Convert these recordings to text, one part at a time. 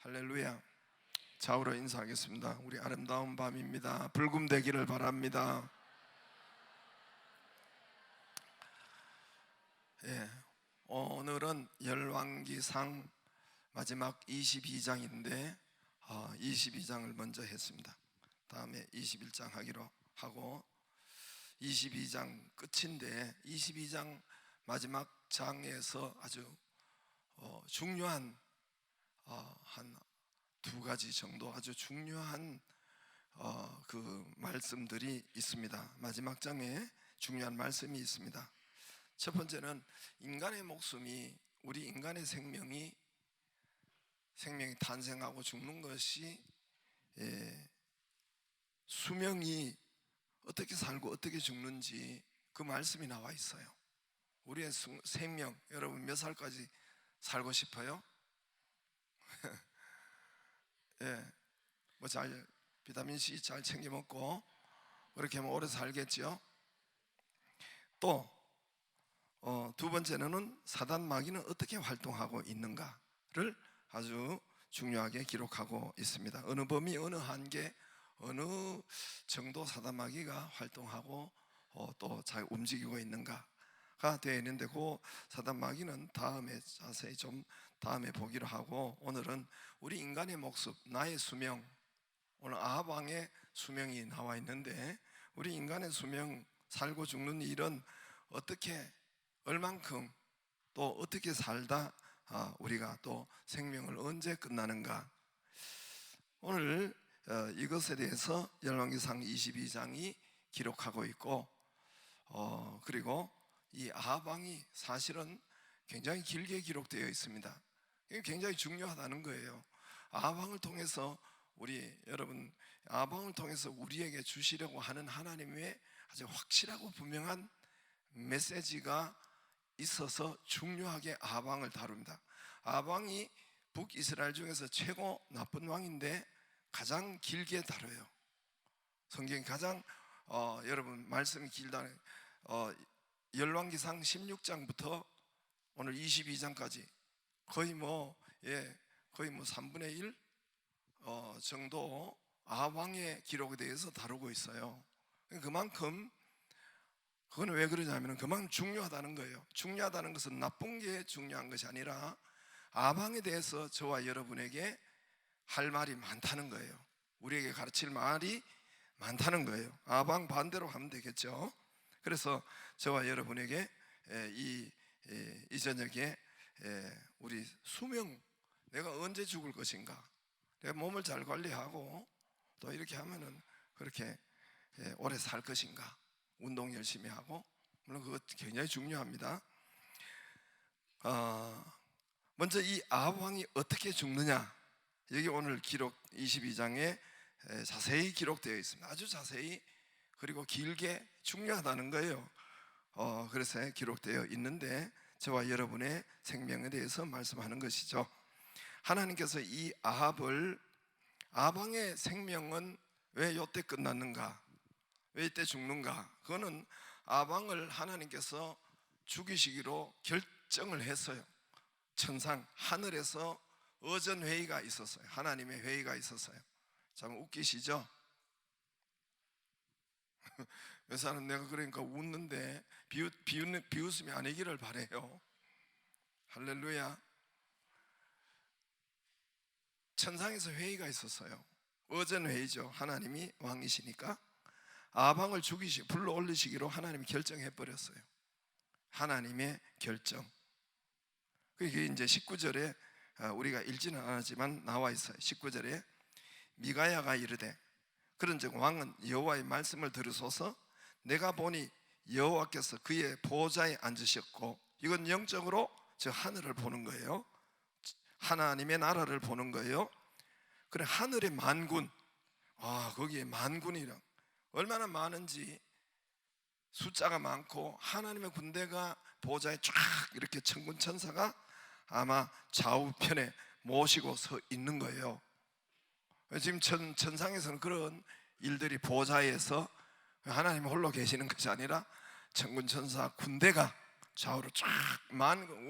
할렐루야. 좌우로 인사하겠습니다. 우리 아름다운 밤입니다. 불금되기를 바랍니다. 오늘은 열왕기상 마지막 22장인데 22장을 먼저 했습니다. 다음에 21장 하기로 하고 22장 끝인데 22장 마지막 장에서 아주 중요한 한 두 가지 정도 아주 중요한 그 말씀들이 있습니다. 마지막 장에 중요한 말씀이 있습니다. 첫 번째는 인간의 목숨이, 우리 인간의 생명이 탄생하고 죽는 것이 수명이 어떻게 살고 어떻게 죽는지 그 말씀이 나와 있어요. 우리의 생명, 여러분 몇 살까지 살고 싶어요? 비타민C 잘 챙겨 먹고 그렇게 하면 오래 살겠죠. 또 두 번째는 사단 마귀는 어떻게 활동하고 있는가를 아주 중요하게 기록하고 있습니다. 어느 범위, 어느 한계, 어느 정도 사단 마귀가 활동하고 또 잘 움직이고 있는가가 되어 있는데, 그 사단 마귀는 다음에 자세히 좀 다음에 보기로 하고, 오늘은 우리 인간의 목숨, 나의 수명, 오늘 아합 왕의 수명이 나와 있는데, 우리 인간의 수명, 살고 죽는 일은 어떻게, 얼만큼, 또 어떻게 살다 우리가 또 생명을 언제 끝나는가. 오늘 이것에 대해서 열왕기상 22장이 기록하고 있고, 그리고 이 아합 왕이 사실은 굉장히 길게 기록되어 있습니다. 이게 굉장히 중요하다는 거예요. 아합 왕을 통해서 여러분, 아합 왕을 통해서 우리에게 주시려고 하는 하나님의 아주 확실하고 분명한 메시지가 있어서 중요하게 아합 왕을 다룹니다. 아합 왕이 북이스라엘 중에서 최고 나쁜 왕인데 가장 길게 다뤄요. 성경이 가장 여러분 말씀이 길다. 열왕기상 16장부터 오늘 22장까지 거의 3분의 1 정도 아합 왕의 기록에 대해서 다루고 있어요. 그만큼, 그건 왜 그러냐면 그만큼 중요하다는 거예요. 중요하다는 것은 나쁜 게 중요한 것이 아니라 아합 왕에 대해서 저와 여러분에게 할 말이 많다는 거예요. 우리에게 가르칠 말이 많다는 거예요. 아합 왕 반대로 하면 되겠죠. 그래서 저와 여러분에게 이 저녁에 우리 수명, 내가 언제 죽을 것인가, 내가 몸을 잘 관리하고 또 이렇게 하면은 그렇게 오래 살 것인가, 운동 열심히 하고, 물론 그것 굉장히 중요합니다. 먼저 이 아합 왕이 어떻게 죽느냐, 여기 오늘 기록 22장에 자세히 기록되어 있습니다. 아주 자세히, 그리고 길게, 중요하다는 거예요. 그래서 기록되어 있는데 저와 여러분의 생명에 대해서 말씀하는 것이죠. 하나님께서 이 아합 왕의 생명은 왜 이때 끝났는가, 왜 이때 죽는가, 그거는 아합 왕을 하나님께서 죽이시기로 결정을 했어요. 천상 하늘에서 어전 회의가 있었어요. 하나님의 회의가 있었어요. 참 웃기시죠? 몇 사람 내가 그러니까 웃는데 비웃음이 아니기를 바래요. 할렐루야. 천상에서 회의가 있었어요. 어전 회의죠. 하나님이 왕이시니까 아합 왕을 불러 올리시기로 하나님이 결정해 버렸어요. 하나님의 결정. 그게 이제 19절에 우리가 읽지는 않았지만 나와 있어요. 19절에 미가야가 이르되 그런즉 왕은 여호와의 말씀을 들으소서. 내가 보니 여호와께서 그의 보좌에 앉으셨고, 이건 영적으로 저 하늘을 보는 거예요. 하나님의 나라를 보는 거예요. 그래, 하늘의 만군, 거기에 만군이랑 얼마나 많은지, 숫자가 많고 하나님의 군대가 보좌에 쫙 이렇게 천군 천사가 아마 좌우편에 모시고 서 있는 거예요. 지금 천상에서는 그런 일들이, 보좌에서 하나님 홀로 계시는 것이 아니라 천군 천사 군대가 좌우로 쫙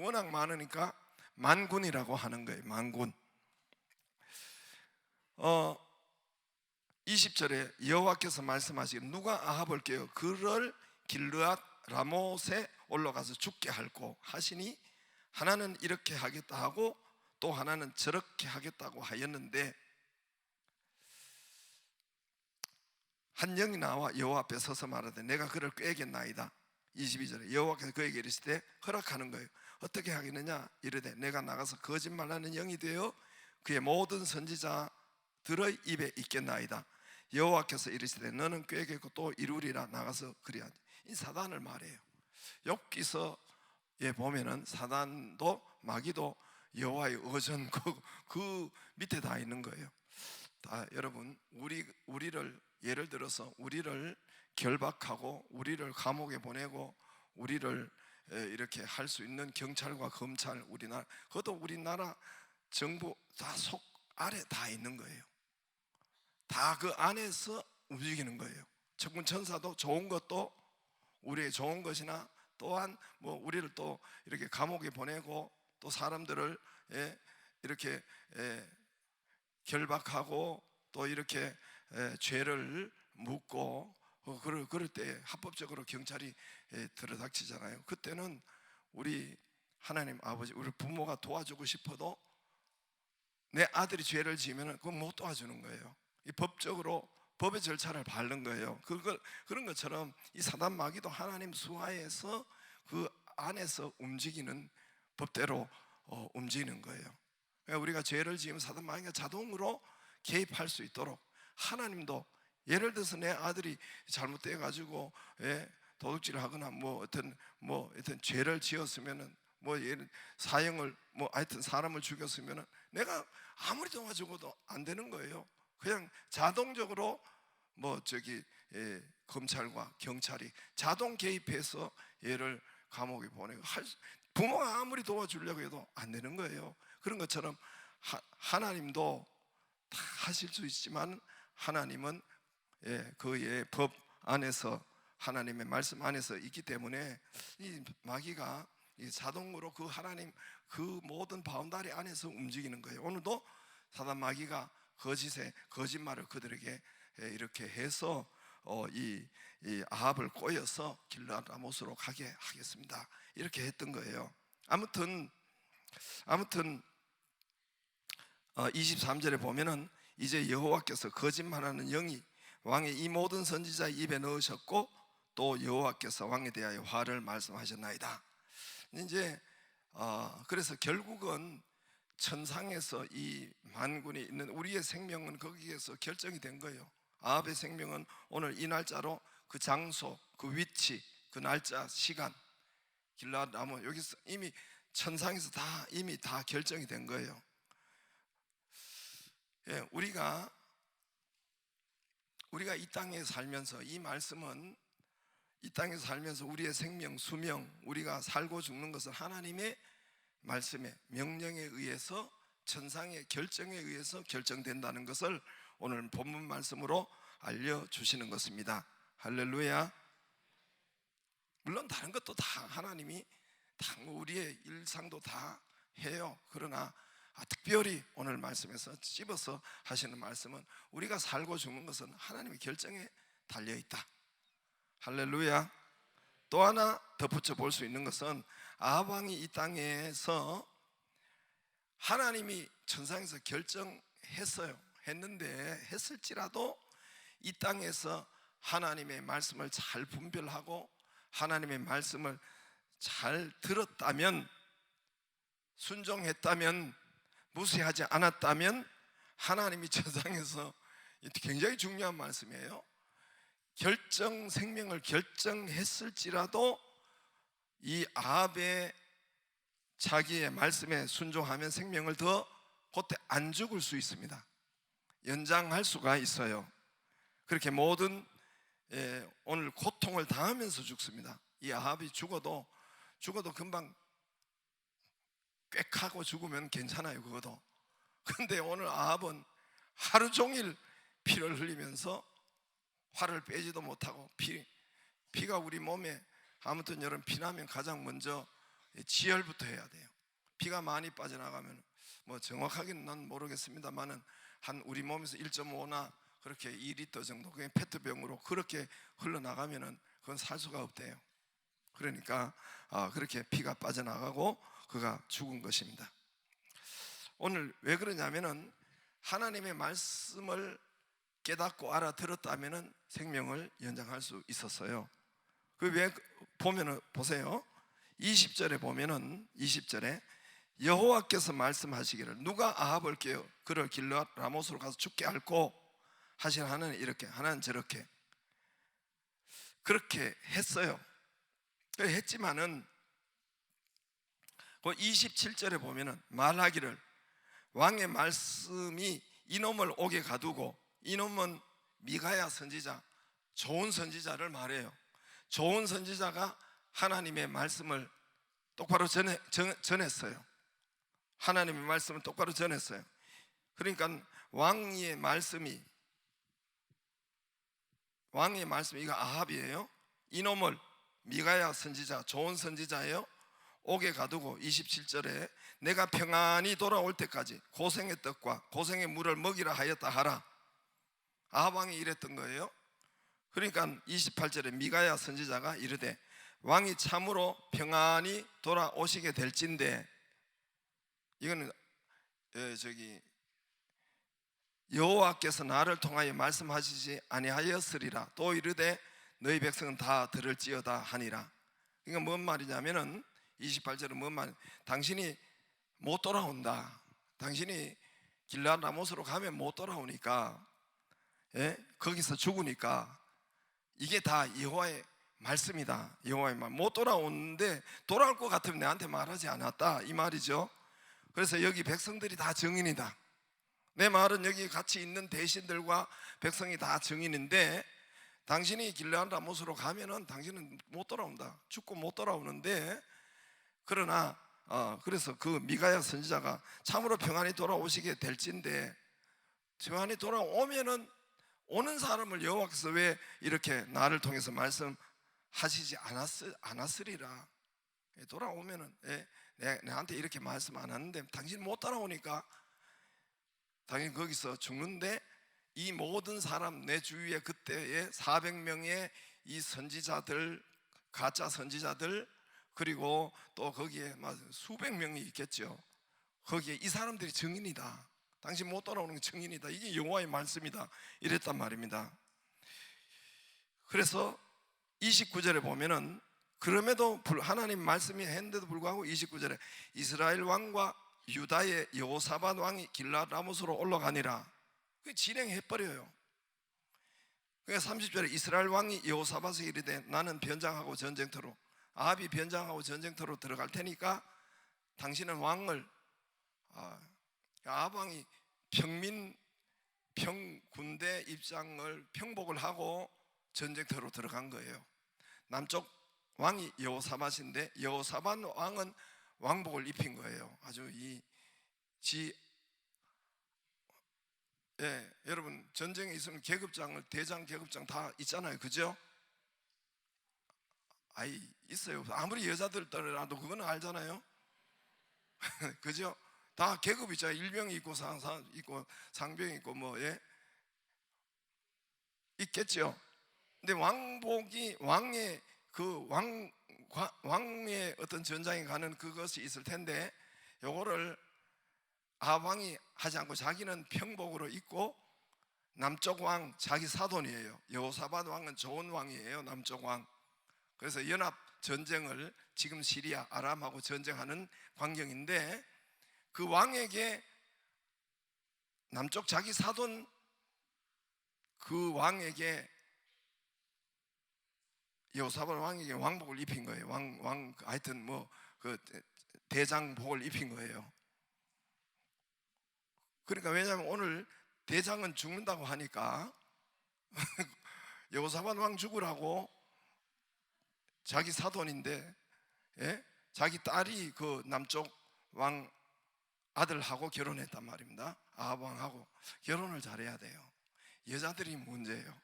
워낙 많으니까 만군이라고 하는 거예요. 만군. 20절에 여호와께서 말씀하시기를 누가 아합을 깨어 그를 길르앗 라못에 올라가서 죽게 할꼬 하시니 하나는 이렇게 하겠다 하고 또 하나는 저렇게 하겠다고 하였는데 한 영이 나와 여호와 앞에 서서 말하되 내가 그를 꾀겠나이다. 22절에 여호와께서 그에게 이르시되 허락하는 거예요. 어떻게 하겠느냐 이르되 내가 나가서 거짓말하는 영이 되어 그의 모든 선지자들의 입에 있겠나이다. 여호와께서 이르시되 너는 꾀겠고 또 이루리라. 나가서 그리하지. 이 사단을 말해요. 욥기서에 보면은 사단도 마귀도 여호와의 의전 그 밑에 다 있는 거예요. 다 여러분 우리를 예를 들어서 우리를 결박하고 우리를 감옥에 보내고 우리를 이렇게 할 수 있는 경찰과 검찰, 우리나라 그것도 우리나라 정부 다 속 아래 다 있는 거예요. 다 그 안에서 움직이는 거예요. 천군 천사도 좋은 것도 우리의 좋은 것이나 또한 뭐 우리를 또 이렇게 감옥에 보내고 또 사람들을 이렇게 결박하고 또 이렇게 죄를 묻고 그럴 때 합법적으로 경찰이 들어닥치잖아요. 그때는 우리 하나님 아버지 우리 부모가 도와주고 싶어도 내 아들이 죄를 지으면 그건 못 도와주는 거예요. 이 법적으로 법의 절차를 밟는 거예요. 그런 것처럼 이 사단 마귀도 하나님 수하에서 그 안에서 움직이는 법대로 움직이는 거예요. 그러니까 우리가 죄를 지으면 사단 마귀가 자동으로 개입할 수 있도록 하나님도 예를 들어서 내 아들이 잘못돼 가지고 도둑질을 하거나 뭐 어떤 죄를 지었으면은 뭐 예를 사형을 뭐 하여튼 사람을 죽였으면은 내가 아무리 도와주고도 안 되는 거예요. 그냥 자동적으로 검찰과 경찰이 자동 개입해서 얘를 감옥에 보내고 부모가 아무리 도와주려고 해도 안 되는 거예요. 그런 것처럼 하나님도 다 하실 수 있지만 하나님은 그의 법 안에서 하나님의 말씀 안에서 있기 때문에 이 마귀가 자동으로 그 하나님 그 모든 바운다리 안에서 움직이는 거예요. 오늘도 사단 마귀가 거짓말을 그들에게 이렇게 해서 이 아합을 꼬여서 길르앗 라못으로 가게 하겠습니다. 이렇게 했던 거예요. 아무튼 23절에 보면은 이제 여호와께서 거짓말하는 영이 왕의 이 모든 선지자의 입에 넣으셨고 또 여호와께서 왕에 대하여 화를 말씀하셨나이다. 이제 그래서 결국은 천상에서 이 만군이 있는 우리의 생명은 거기에서 결정이 된 거예요. 아합의 생명은 오늘 이 날짜로 그 장소, 그 위치, 그 날짜, 시간 길르앗 라못 여기서 이미 천상에서 이미 다 결정이 된 거예요. 우리가 이 땅에 살면서 이 말씀은 이 땅에서 살면서 우리의 생명, 수명, 우리가 살고 죽는 것은 하나님의 말씀의 명령에 의해서 천상의 결정에 의해서 결정된다는 것을 오늘 본문 말씀으로 알려주시는 것입니다. 할렐루야. 물론 다른 것도 다 하나님이 다 우리의 일상도 다 해요. 그러나 특별히 오늘 말씀에서 찝어서 하시는 말씀은 우리가 살고 죽는 것은 하나님의 결정에 달려있다. 할렐루야. 또 하나 덧붙여 볼 수 있는 것은 아합 왕이 이 땅에서 하나님이 천상에서 했을지라도 이 땅에서 하나님의 말씀을 잘 분별하고 하나님의 말씀을 잘 들었다면, 순종했다면, 무시하지 않았다면 하나님이 천상에서 굉장히 중요한 말씀이에요. 생명을 결정했을지라도 이 아합의 자기의 말씀에 순종하면 생명을 더 그때 안 죽을 수 있습니다. 연장할 수가 있어요. 그렇게 모든 오늘 고통을 당하면서 죽습니다. 이 아합이 죽어도 금방 꽥 하고 죽으면 괜찮아요. 그것도. 근데 오늘 아합은 하루 종일 피를 흘리면서 화를 빼지도 못하고 피가 우리 몸에 아무튼 여러분 피나면 가장 먼저 지혈부터 해야 돼요. 피가 많이 빠져나가면 뭐 정확하게는 난 모르겠습니다만은 한 우리 몸에서 1.5나 그렇게 2리터 정도 그게 페트병으로 그렇게 흘러나가면은 그건 살 수가 없대요. 그러니까 그렇게 피가 빠져나가고 그가 죽은 것입니다. 오늘 왜 그러냐면은 하나님의 말씀을 깨닫고 알아들었다면은 생명을 연장할 수 있었어요. 그 왜 보면은 보세요. 20절에 보면은 20절에 여호와께서 말씀하시기를 누가 아합을 깨어 그를 길르앗 라못으로 가서 죽게 할꼬 하신 하나는 이렇게 하나는 저렇게 그렇게 했어요. 했지만은 그 27절에 보면은 말하기를 왕의 말씀이 이놈을 옥에 가두고 이놈은 미가야 선지자 좋은 선지자를 말해요. 좋은 선지자가 하나님의 말씀을 똑바로 전했어요. 하나님의 말씀을 똑바로 전했어요. 그러니까 왕의 말씀이 이거 아합이에요. 이놈을 미가야 선지자 좋은 선지자예요. 옥에 가두고 27절에 내가 평안히 돌아올 때까지 고생의 떡과 고생의 물을 먹이라 하였다 하라. 아합 왕이 이랬던 거예요. 그러니까 28절에 미가야 선지자가 이르되 왕이 참으로 평안히 돌아오시게 될진데 이거는 여호와께서 나를 통하여 말씀하시지 아니하였으리라. 또 이르되 너희 백성은 다 들을지어다 하니라. 이건 뭔 말이냐면은 28절은 뭔 말? 당신이 못 돌아온다. 당신이 길르앗 라못으로 가면 못 돌아오니까, 거기서 죽으니까 이게 다 여호와의 말씀이다. 여호와의 말. 못 돌아오는데 돌아올 것 같으면 내한테 말하지 않았다 이 말이죠. 그래서 여기 백성들이 다 증인이다. 내 말은 여기 같이 있는 대신들과 백성이 다 증인인데 당신이 길르앗 라못으로 가면은 당신은 못 돌아온다. 죽고 못 돌아오는데 그러나 그래서 그 미가야 선지자가 참으로 평안히 돌아오시게 될진데 평안히 돌아오면은 오는 사람을 여호와께서 왜 이렇게 나를 통해서 말씀하시지 않았으리라. 돌아오면은 내한테 이렇게 말씀 안 하는데 당신 못 따라오니까 당연히 거기서 죽는데 이 모든 사람 내 주위에 그때의 400명의 이 선지자들 가짜 선지자들 그리고 또 거기에 수백 명이 있겠죠. 거기에 이 사람들이 증인이다. 당신 못 돌아오는 게 증인이다. 이게 여호와의 말씀이다. 이랬단 말입니다. 그래서 29절에 보면은 그럼에도 하나님 말씀이 했는데도 불구하고 29절에 이스라엘 왕과 유다의 여호사밧 왕이 길르앗 라못으로 올라가니라. 그 진행해버려요. 그러니까 30절에 이스라엘 왕이 여호사밧에게 이르되 나는 변장하고 전쟁터로 아합이 변장하고 전쟁터로 들어갈 테니까 당신은 왕을 아합 왕이 군대 입장을 평복을 하고 전쟁터로 들어간 거예요. 남쪽 왕이 여호사밧인데 여호사밧 왕은 왕복을 입힌 거예요. 아주 여러분 전쟁에 있으면 계급장을 대장 계급장 다 있잖아요. 그죠? 있어요. 아무리 여자들더라도 그거는 알잖아요. 그죠? 다 계급 있잖아요. 일병이 있고 상사 있고 상병이 있고 있겠죠. 근데 왕복이 왕의 어떤 전장에 가는 그것이 있을 텐데 요거를 아합 왕이 하지 않고 자기는 평복으로 있고 남쪽 왕 자기 사돈이에요. 여호사밧 왕은 좋은 왕이에요. 남쪽 왕. 그래서 연합 전쟁을 지금 시리아 아람하고 전쟁하는 광경인데 그 왕에게 남쪽 자기 사돈 그 왕에게 여호사밧 왕에게 왕복을 입힌 거예요. 하여튼 그 대장복을 입힌 거예요. 그러니까 왜냐하면 오늘 대장은 죽는다고 하니까 여호사밧 왕 죽으라고 자기 사돈인데 자기 딸이 그 남쪽 왕 아들하고 결혼했단 말입니다. 아합 왕하고 결혼을 잘해야 돼요. 여자들이 문제예요.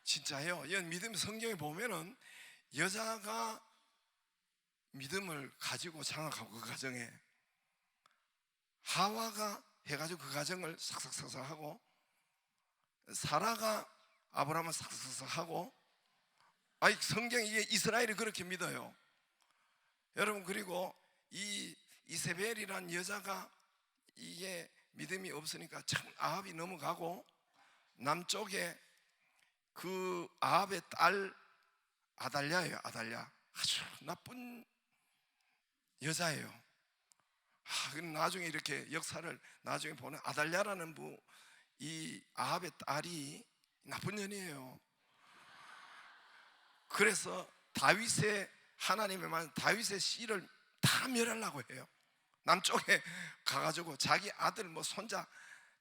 진짜요. 이 믿음 성경에 보면은 여자가 믿음을 가지고 장악하고 그 가정에 하와가 해가지고 그 가정을 삭삭삭삭 하고, 사라가 아브라함을 삭삭삭삭 하고. 아니, 성경이 이게 이스라엘이 그렇게 믿어요. 여러분, 그리고 이 이세벨이란 여자가 이게 믿음이 없으니까 참 아합이 넘어가고, 남쪽에 그 아합의 딸 아달랴예요. 아달랴 아주 나쁜 여자예요. 나중에 이렇게 역사를 나중에 보면 아달랴라는 이 아합의 딸이 나쁜 년이에요. 그래서 다윗의 하나님의 말, 다윗의 씨를 다 멸하려고 해요. 남쪽에 가가지고 자기 아들 손자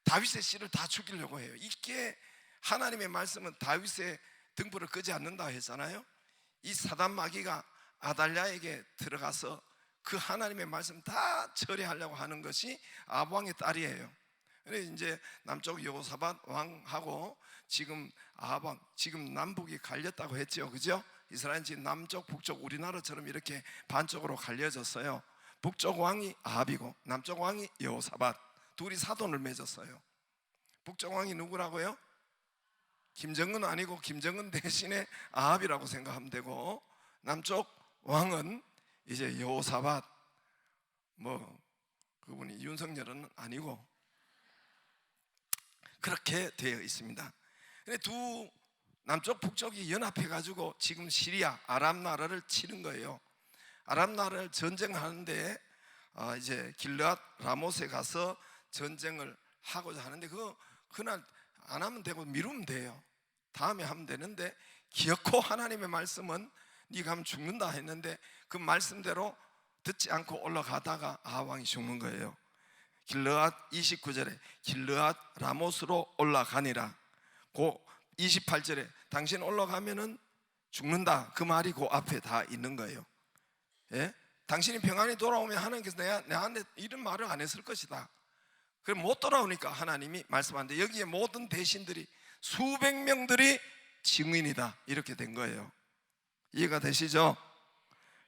다윗의 씨를 다 죽이려고 해요. 이게 하나님의 말씀은 다윗의 등불을 끄지 않는다 했잖아요. 이 사단 마귀가 아달랴에게 들어가서 그 하나님의 말씀 다 처리하려고 하는 것이 아합 왕의 딸이에요. 그래서 이제 남쪽 여호사밧 왕하고 지금 아합 왕, 지금 남북이 갈렸다고 했죠, 그죠? 이스라엘은 지금 남쪽, 북쪽, 우리나라처럼 이렇게 반쪽으로 갈려졌어요. 북쪽 왕이 아합이고 남쪽 왕이 여호사밧, 둘이 사돈을 맺었어요. 북쪽 왕이 누구라고요? 김정은 아니고 김정은 대신에 아합이라고 생각하면 되고, 남쪽 왕은 이제 여호사밧, 그분이 윤석열은 아니고, 그렇게 되어 있습니다. 두 남쪽 북쪽이 연합해가지고 지금 시리아 아람 나라를 치는 거예요. 아람 나라를 전쟁하는데 이제 길르앗 라못에 가서 전쟁을 하고자 하는데, 그날 안 하면 되고 미루면 돼요. 다음에 하면 되는데, 기어코 하나님의 말씀은 네가 하면 죽는다 했는데 그 말씀대로 듣지 않고 올라가다가 아합 왕이 죽는 거예요. 길르앗 29절에 길르앗 라못으로 올라가니라. 그 28절에 당신 올라가면은 죽는다, 그 말이 그 앞에 다 있는 거예요. 예? 당신이 평안히 돌아오면 하나님께서 내한테 이런 말을 안 했을 것이다. 그럼 못 돌아오니까 하나님이 말씀하는데, 여기에 모든 대신들이 수백 명들이 증인이다, 이렇게 된 거예요. 이해가 되시죠?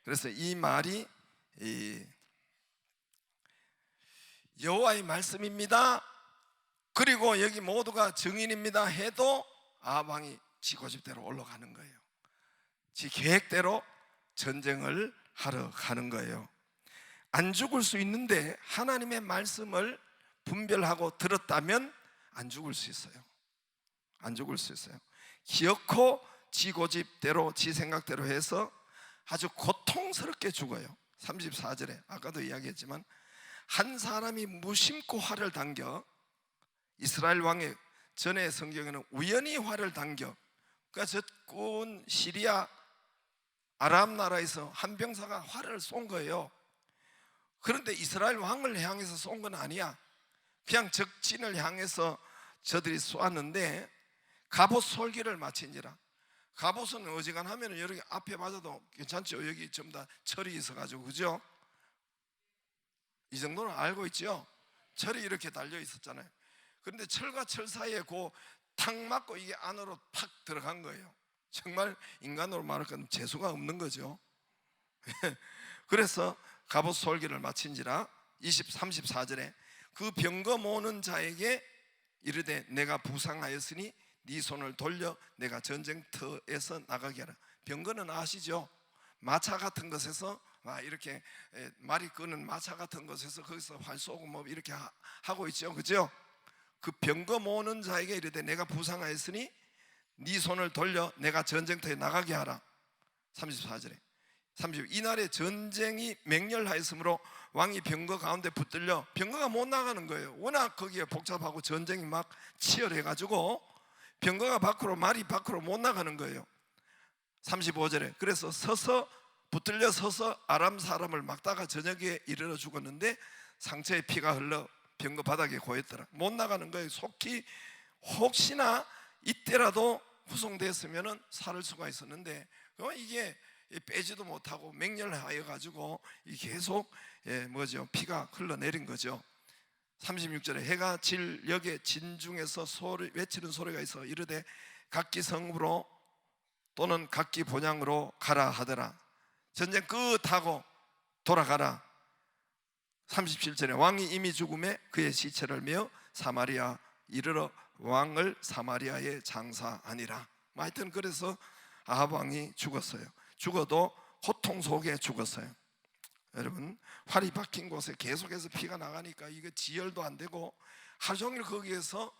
그래서 이 말이 여호와의 말씀입니다, 그리고 여기 모두가 증인입니다 해도 아합 왕이 지 고집대로 올라가는 거예요. 지 계획대로 전쟁을 하러 가는 거예요. 안 죽을 수 있는데 하나님의 말씀을 분별하고 들었다면 안 죽을 수 있어요. 안 죽을 수 있어요. 기어코 지 고집대로 지 생각대로 해서 아주 고통스럽게 죽어요. 34절에 아까도 이야기했지만, 한 사람이 무심코 활을 당겨, 이스라엘 왕의 전에 성경에는 우연히 활을 당겨, 그러니까 적군 시리아 아람 나라에서 한 병사가 활을 쏜 거예요. 그런데 이스라엘 왕을 향해서 쏜 건 아니야. 그냥 적진을 향해서 저들이 쏘았는데, 갑옷 솔기를 마친지라. 갑옷은 어지간하면 여기 앞에 맞아도 괜찮죠. 여기 전부 다 철이 있어가지고, 그죠? 이 정도는 알고 있죠. 철이 이렇게 달려 있었잖아요. 그런데 철과 철 사이에 탁 맞고 이게 안으로 팍 들어간 거예요. 정말 인간으로 말할 건 재수가 없는 거죠. 그래서 갑옷 솔기를 마친지라. 34절에 그 병거 모는 자에게 이르되 내가 부상하였으니 네 손을 돌려 내가 전쟁터에서 나가게 하라. 병거는 아시죠? 마차 같은 것에서 이렇게 말이 끄는 마차 같은 것에서 거기서 활 쏘고 이렇게 하고 있죠, 그죠? 그 병거 모는 자에게 이르되 내가 부상하였으니 네 손을 돌려 내가 전쟁터에 나가게 하라. 34절에 이날에 전쟁이 맹렬하였으므로 왕이 병거 가운데 붙들려 병거가 못 나가는 거예요. 워낙 거기에 복잡하고 전쟁이 막 치열해가지고 병거가 말이 밖으로 못 나가는 거예요. 35절에 그래서 붙들려 서서 아람 사람을 막다가 저녁에 이르러 죽었는데 상처에 피가 흘러 병거 바닥에 고였더라. 못 나가는 거예요. 속히 혹시나 이때라도 후송됐으면 살을 수가 있었는데 이게 빼지도 못하고 맹렬하여 가지고 계속 피가 흘러내린 거죠. 36절에 해가 질 역에 진중에서 외치는 소리가 있어 이르되 각기 성읍으로 또는 각기 본향으로 가라 하더라. 전쟁 끝하고 돌아가라. 37절에 왕이 이미 죽음에 그의 시체를 메어 사마리아 이르러 왕을 사마리아에 장사하니라. 하여튼 그래서 아합 왕이 죽었어요. 죽어도 고통 속에 죽었어요. 여러분, 활이 박힌 곳에 계속해서 피가 나가니까 이거 지혈도 안 되고 하루 종일 거기에서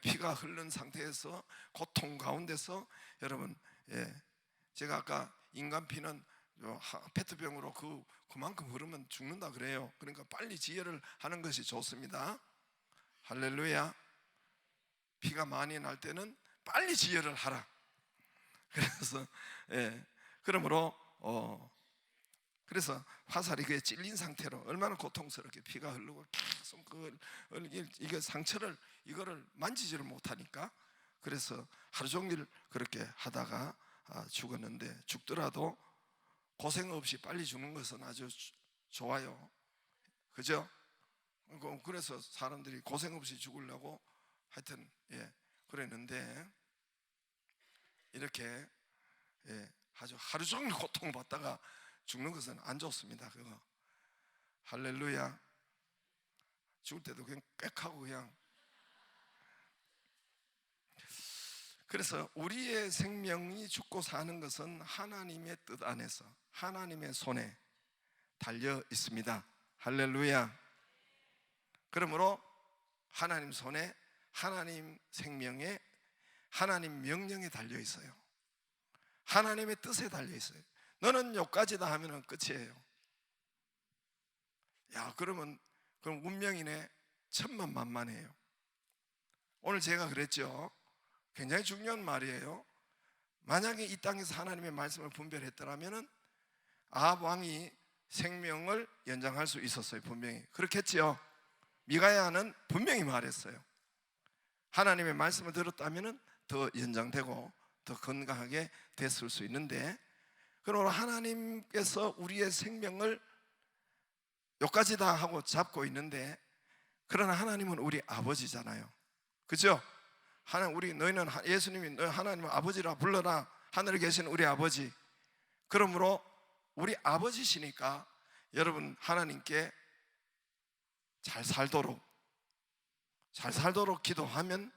피가 흐르는 상태에서 고통 가운데서, 여러분, 제가 아까 인간 피는 페트병으로 그만큼 흐르면 죽는다 그래요. 그러니까 빨리 지혈을 하는 것이 좋습니다. 할렐루야. 피가 많이 날 때는 빨리 지혈을 하라. 그래서 그러므로 그래서 화살이 그에 찔린 상태로 얼마나 고통스럽게 피가 흐르고 계속 이게 상처를 이거를 만지지를 못하니까, 그래서 하루 종일 그렇게 하다가 죽었는데, 죽더라도 고생 없이 빨리 죽는 것은 아주 좋아요. 그죠? 그래서 사람들이 고생 없이 죽으려고 하여튼 그랬는데, 이렇게 아주 하루 종일 고통받다가 죽는 것은 안 좋습니다. 그거 할렐루야. 죽을 때도 그냥 꽥하고 그냥. 그래서 우리의 생명이 죽고 사는 것은 하나님의 뜻 안에서 하나님의 손에 달려 있습니다. 할렐루야. 그러므로 하나님 손에, 하나님 생명에, 하나님 명령에 달려 있어요. 하나님의 뜻에 달려 있어요. 너는 여기까지다 하면 끝이에요. 그럼 운명이네. 천만만만해요. 오늘 제가 그랬죠. 굉장히 중요한 말이에요. 만약에 이 땅에서 하나님의 말씀을 분별했더라면 아합 왕이 생명을 연장할 수 있었어요. 분명히 그렇겠지요. 미가야는 분명히 말했어요. 하나님의 말씀을 들었다면 더 연장되고 더 건강하게 됐을 수 있는데, 그러므로 하나님께서 우리의 생명을 여기까지다 하고 잡고 있는데, 그러나 하나님은 우리 아버지잖아요. 그죠? 너희는 예수님이 너희 하나님을 아버지라 불러라. 하늘에 계신 우리 아버지. 그러므로 우리 아버지시니까 여러분, 하나님께 잘 살도록 기도하면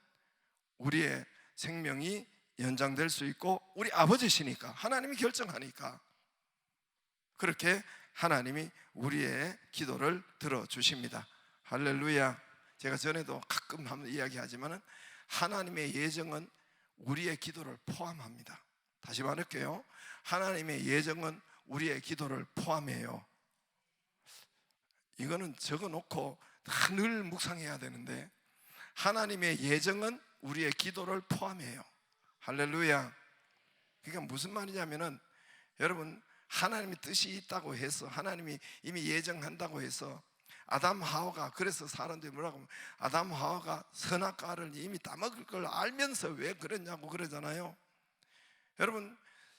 우리의 생명이 연장될 수 있고, 우리 아버지시니까, 하나님이 결정하니까 그렇게 하나님이 우리의 기도를 들어주십니다. 할렐루야. 제가 전에도 가끔 한번 이야기하지만 하나님의 예정은 우리의 기도를 포함합니다. 다시 말할게요. 하나님의 예정은 우리의 기도를 포함해요. 이거는 적어놓고 늘 묵상해야 되는데, 하나님의 예정은 우리의 기도를 포함해요. 할렐루야. 그러니까 무슨 말이냐면은, 여러분, 하나님의 뜻이 있다고 해서, 하나님이 이미 예정한다고 해서, 아담 하와가, 그래서 사람들이 뭐라고 하면 아담 하와가 선악과를 이미 따먹을 걸 알면서 왜 그랬냐고 그러잖아요. 여러분,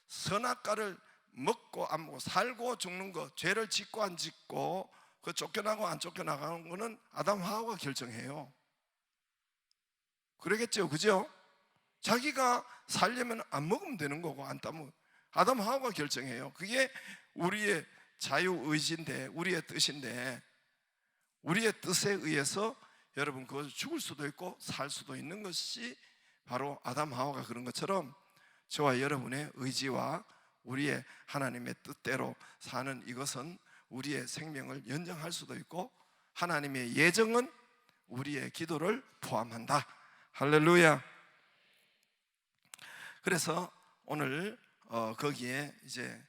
선악과를 먹고 안 먹고, 살고 죽는 거, 죄를 짓고 안 짓고, 그 쫓겨나고 안 쫓겨나가는 거는 아담 하와가 결정해요. 그러겠죠, 그죠? 자기가 살려면 안 먹으면 되는 거고, 안 따면 아담 하와가 결정해요. 그게 우리의 자유의지인데, 우리의 뜻인데, 우리의 뜻에 의해서 여러분 그것을 죽을 수도 있고 살 수도 있는 것이 바로 아담 하와가 그런 것처럼, 저와 여러분의 의지와 우리의 하나님의 뜻대로 사는 이것은 우리의 생명을 연장할 수도 있고, 하나님의 예정은 우리의 기도를 포함한다. 할렐루야. 그래서 오늘 거기에 이제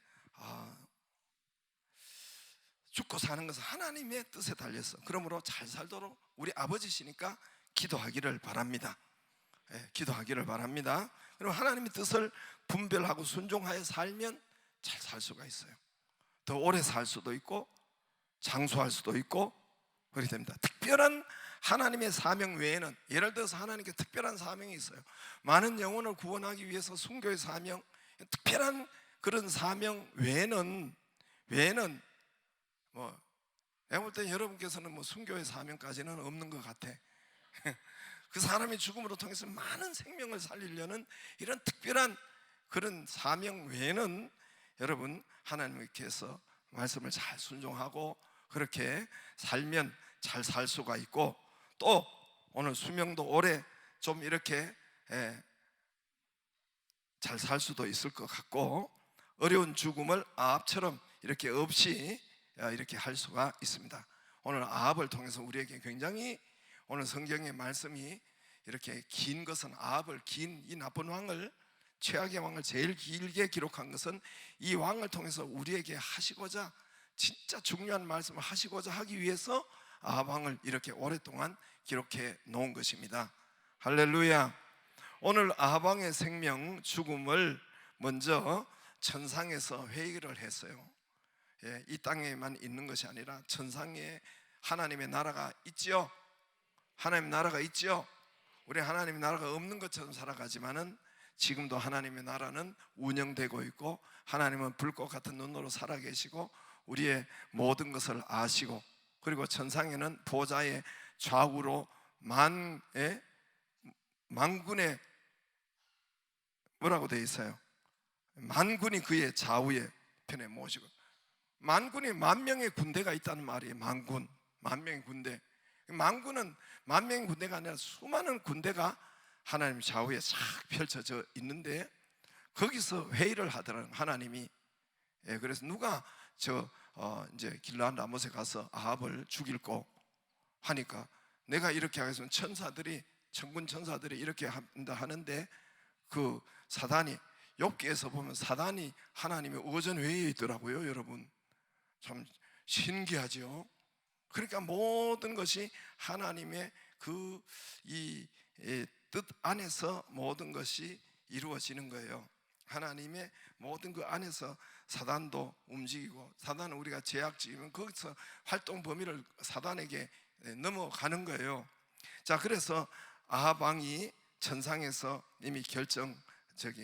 죽고 사는 것은 하나님의 뜻에 달렸어. 그러므로 잘 살도록 우리 아버지시니까 기도하기를 바랍니다. 기도하기를 바랍니다. 그럼 하나님의 뜻을 분별하고 순종하여 살면 잘 살 수가 있어요. 더 오래 살 수도 있고 장수할 수도 있고 그렇게 됩니다. 특별한 하나님의 사명 외에는, 예를 들어서 하나님께 특별한 사명이 있어요. 많은 영혼을 구원하기 위해서 순교의 사명, 특별한 그런 사명 외에는 내가 볼 때 여러분께서는 순교의 사명까지는 없는 것 같아. 그 사람의 죽음으로 통해서 많은 생명을 살리려는 이런 특별한 그런 사명 외에는 여러분, 하나님께서 말씀을 잘 순종하고 그렇게 살면 잘 살 수가 있고, 또 오늘 수명도 오래 좀 이렇게 잘 살 수도 있을 것 같고, 어려운 죽음을 아합처럼 이렇게 없이 이렇게 할 수가 있습니다. 오늘 아합을 통해서 우리에게 굉장히, 오늘 성경의 말씀이 이렇게 긴 것은, 아합을, 긴 이 나쁜 왕을, 최악의 왕을 제일 길게 기록한 것은 이 왕을 통해서 우리에게 하시고자, 진짜 중요한 말씀을 하시고자 하기 위해서 아합 왕을 이렇게 오랫동안 기록해 놓은 것입니다. 할렐루야. 오늘 아합 왕의 생명, 죽음을 먼저 천상에서 회의를 했어요. 이 땅에만 있는 것이 아니라 천상에 하나님의 나라가 있지요. 하나님의 나라가 있지요. 우리 하나님의 나라가 없는 것처럼 살아가지만은 지금도 하나님의 나라는 운영되고 있고, 하나님은 불꽃 같은 눈으로 살아계시고 우리의 모든 것을 아시고, 그리고 천상에는 보좌의 좌우로 만군의, 뭐라고 되어 있어요? 만군이 그의 좌우에 편에 모시고, 만군이 만명의 군대가 있다는 말이에요. 만군, 만명의 군대. 만군은 만명의 군대가 아니라 수많은 군대가 하나님 좌우에 싹 펼쳐져 있는데, 거기서 회의를 하더라고요, 하나님이. 그래서 누가 이제 길르앗 라못에 가서 아합을 죽일고 하니까, 내가 이렇게 하겠으면 천사들이, 천군 천사들이 이렇게 한다 하는데, 그 사단이, 욥기에서 보면 사단이 하나님의 의전회의에 있더라고요. 여러분, 참 신기하죠. 그러니까 모든 것이 하나님의 이 뜻 안에서 모든 것이 이루어지는 거예요. 하나님의 모든 그 안에서 사단도 움직이고, 사단은 우리가 죄악지으면 거기서 활동 범위를 사단에게 넘어가는 거예요. 자, 그래서 아합 왕이 천상에서 이미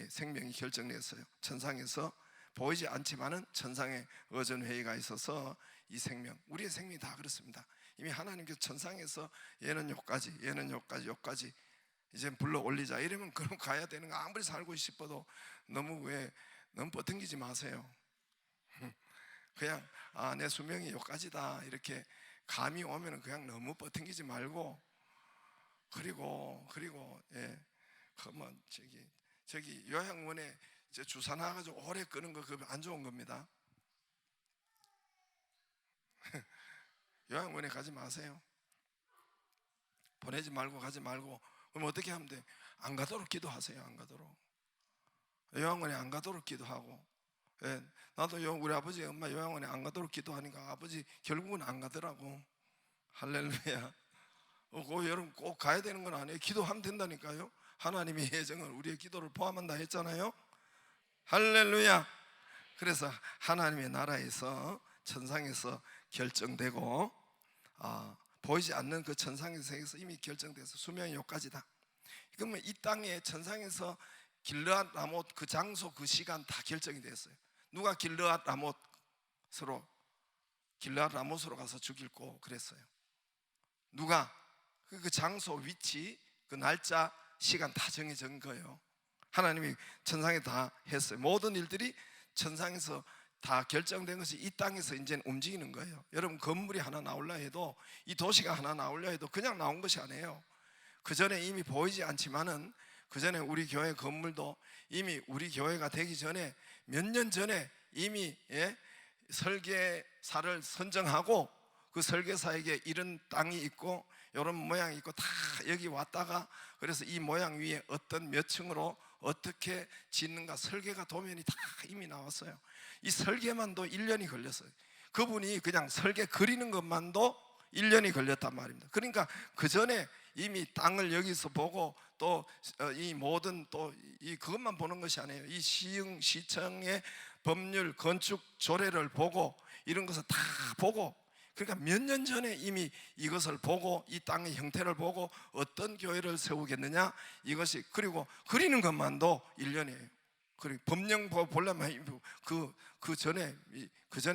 생명이 결정됐어요. 천상에서 보이지 않지만은 천상에 의전회의가 있어서 이 생명, 우리의 생명이 다 그렇습니다. 이미 하나님께서 천상에서 얘는 요까지, 얘는 요까지 이제 불러 올리자 이러면 그럼 가야 되는 거. 아무리 살고 싶어도 너무 뻗어지지 마세요. 그냥 내 수명이 요까지다 이렇게 감이 오면은 그냥 너무 뻗어지지 말고, 그리고 그러면 저기 요양원에 주사 놔가지고 오래 끄는 거 그거 안 좋은 겁니다. 요양원에 가지 마세요. 보내지 말고, 가지 말고. 그럼 어떻게 하면 돼? 안 가도록 기도하세요. 안 가도록. 요양원에 안 가도록 기도하고. 나도 우리 아버지 엄마 요양원에 안 가도록 기도하니까 아버지 결국은 안 가더라고. 할렐루야. 여러분 꼭 가야 되는 건 아니에요. 기도하면 된다니까요. 하나님의 예정을 우리의 기도를 포함한다 했잖아요. 할렐루야. 그래서 하나님의 나라에서, 천상에서 결정되고, 보이지 않는 그 천상의 세계에서 이미 결정돼서 수명이 여기까지다. 그러면 이 땅에 천상에서 길르앗 라못 그 장소 그 시간 다 결정이 됐어요. 누가 길르앗 라못으로 가서 죽일고 그랬어요. 누가 그 장소, 위치, 그 날짜, 시간 다 정해진 거예요. 하나님이 천상에 다 했어요. 모든 일들이 천상에서 다 결정된 것이 이 땅에서 이제 움직이는 거예요. 여러분, 건물이 하나 나오려 해도, 이 도시가 하나 나오려 해도 그냥 나온 것이 아니에요. 그 전에 이미 보이지 않지만은, 그 전에 우리 교회 건물도 이미 우리 교회가 되기 전에 몇 년 전에 이미 설계사를 선정하고, 그 설계사에게 이런 땅이 있고 이런 모양이 있고 다 여기 왔다가, 그래서 이 모양 위에 어떤 몇 층으로 어떻게 짓는가 설계가 도면이 다 이미 나왔어요. 이 설계만도 1년이 걸렸어요. 그분이 그냥 설계 그리는 것만도 1년이 걸렸단 말입니다. 그러니까 그 전에 이미 땅을 여기서 보고, 또 이 모든 그것만 보는 것이 아니에요. 이 시청의 법률, 건축 조례를 보고 이런 것을 다 보고, 그러니까 몇 년 전에 이미 이것을 보고, 이 땅의 형태를 보고 어떤 교회를 세우겠느냐 이것이, 그리고 그리는 것만도 1년이에요. 그리고 법령 보려면 그 전에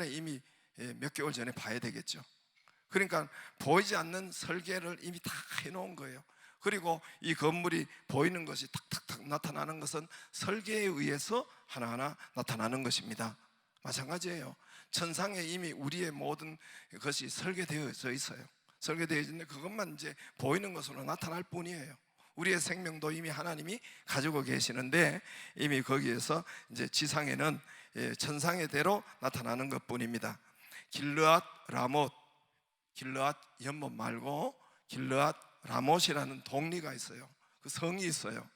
이미 몇 개월 전에 봐야 되겠죠. 그러니까 보이지 않는 설계를 이미 다 해놓은 거예요. 그리고 이 건물이 보이는 것이 탁탁탁 나타나는 것은 설계에 의해서 하나하나 나타나는 것입니다. 마찬가지예요. 천상에 이미 우리의 모든 것이 설계되어져 있어요. 설계되어 있는데 그것만 이제 보이는 것으로 나타날 뿐이에요. 우리의 생명도 이미 하나님이 가지고 계시는데 이미 거기에서 이제 지상에는 천상의대로 나타나는 것뿐입니다. 길르앗 라못, 길르앗 연못 말고 길르앗 라못이라는 동리가 있어요. 그 성이 있어요.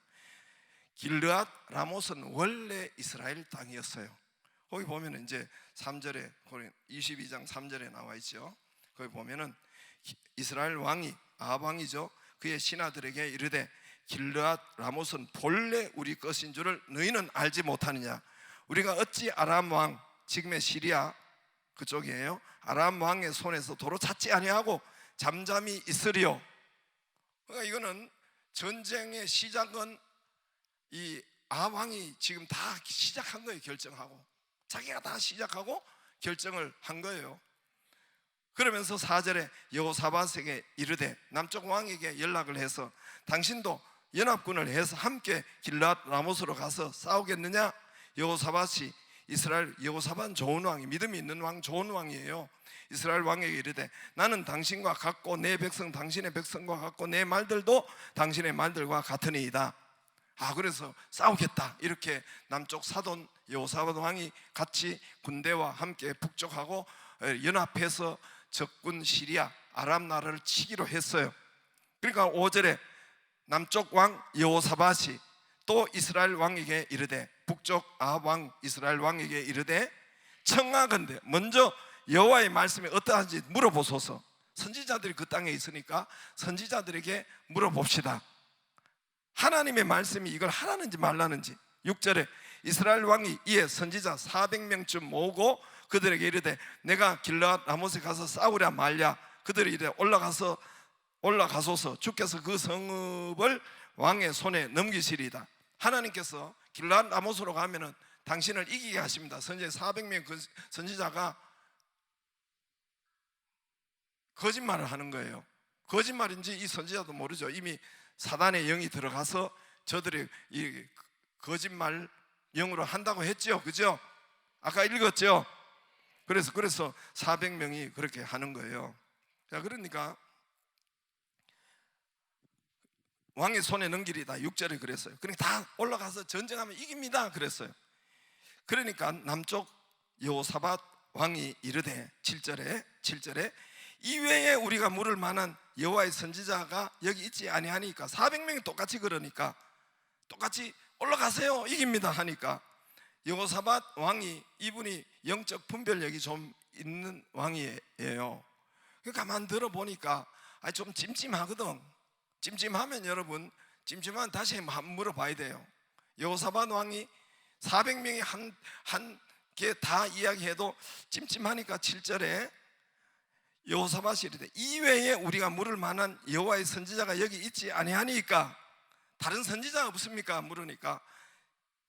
길르앗 라못은 원래 이스라엘 땅이었어요. 거기 보면은 이제 3절에 22장 3절에 나와 있죠. 거기 보면은 이스라엘 왕이 아합 왕이죠. 그의 신하들에게 이르되 길르앗 라못은 본래 우리 것인 줄을 너희는 알지 못하느냐. 우리가 어찌 아람 왕, 지금의 시리아 그쪽이에요, 아람 왕의 손에서 도로 찾지 아니하고 잠잠히 있으리요. 그러니까 이거는 전쟁의 시작은 이 아합 왕이 지금 다 시작한 거예요. 결정하고 자기가 다 시작하고 결정을 한 거예요. 그러면서 4절에 여호사밧에게 이르되, 남쪽 왕에게 연락을 해서 당신도 연합군을 해서 함께 길르앗 라못으로 가서 싸우겠느냐. 여호사밧이 이스라엘, 여호사밧은 좋은 왕이, 믿음이 있는 왕, 좋은 왕이에요. 이스라엘 왕에게 이르되 나는 당신과 같고 내 백성 당신의 백성과 같고 내 말들도 당신의 말들과 같으니이다. 그래서 싸우겠다. 이렇게 남쪽 사돈 여호사밧 왕이 같이 군대와 함께 북쪽하고 연합해서 적군 시리아 아람 나라를 치기로 했어요. 그러니까 5절에 남쪽 왕 여호사밧이 또 이스라엘 왕에게 이르되, 북쪽 아합 왕 이스라엘 왕에게 이르되 청하건대 먼저 여호와의 말씀이 어떠한지 물어보소서. 선지자들이 그 땅에 있으니까 선지자들에게 물어봅시다. 하나님의 말씀이 이걸 하라는지 말라는지. 6절에 이스라엘 왕이 이에 선지자 400명쯤 모으고 그들에게 이르되 내가 길르앗 라못에 가서 싸우랴 말랴. 그들이 이르되 올라가소서. 주께서 그 성읍을 왕의 손에 넘기시리이다. 하나님께서 길르앗 라못으로 가면은 당신을 이기게 하십니다. 선지자 400명 그 선지자가 거짓말을 하는 거예요. 거짓말인지 이 선지자도 모르죠. 이미 사단의 영이 들어가서 저들이 이 거짓말 영으로 한다고 했죠. 그죠? 아까 읽었죠? 그래서 400명이 그렇게 하는 거예요. 자, 그러니까 왕의 손에 넘기리다. 6절에 그랬어요. 그러니까 다 올라가서 전쟁하면 이깁니다. 그랬어요. 그러니까 남쪽 여호사밧 왕이 이르되 7절에 이외에 우리가 물을 만한 여호와의 선지자가 여기 있지 아니하니까 400명이 똑같이 그러니까 똑같이 올라가세요. 이깁니다 하니까 여호사밧 왕이, 이분이 영적 분별력이 좀 있는 왕이에요. 가만 들어보니까 좀 찜찜하거든. 찜찜하면 여러분, 찜찜하면 다시 한번 물어봐야 돼요. 여호사밧 왕이 400명이 한 개 다 이야기해도 찜찜하니까 7절에 여호사밧이 이르되 이외에 우리가 물을 만한 여호와의 선지자가 여기 있지 아니하니까, 다른 선지자가 없습니까? 물으니까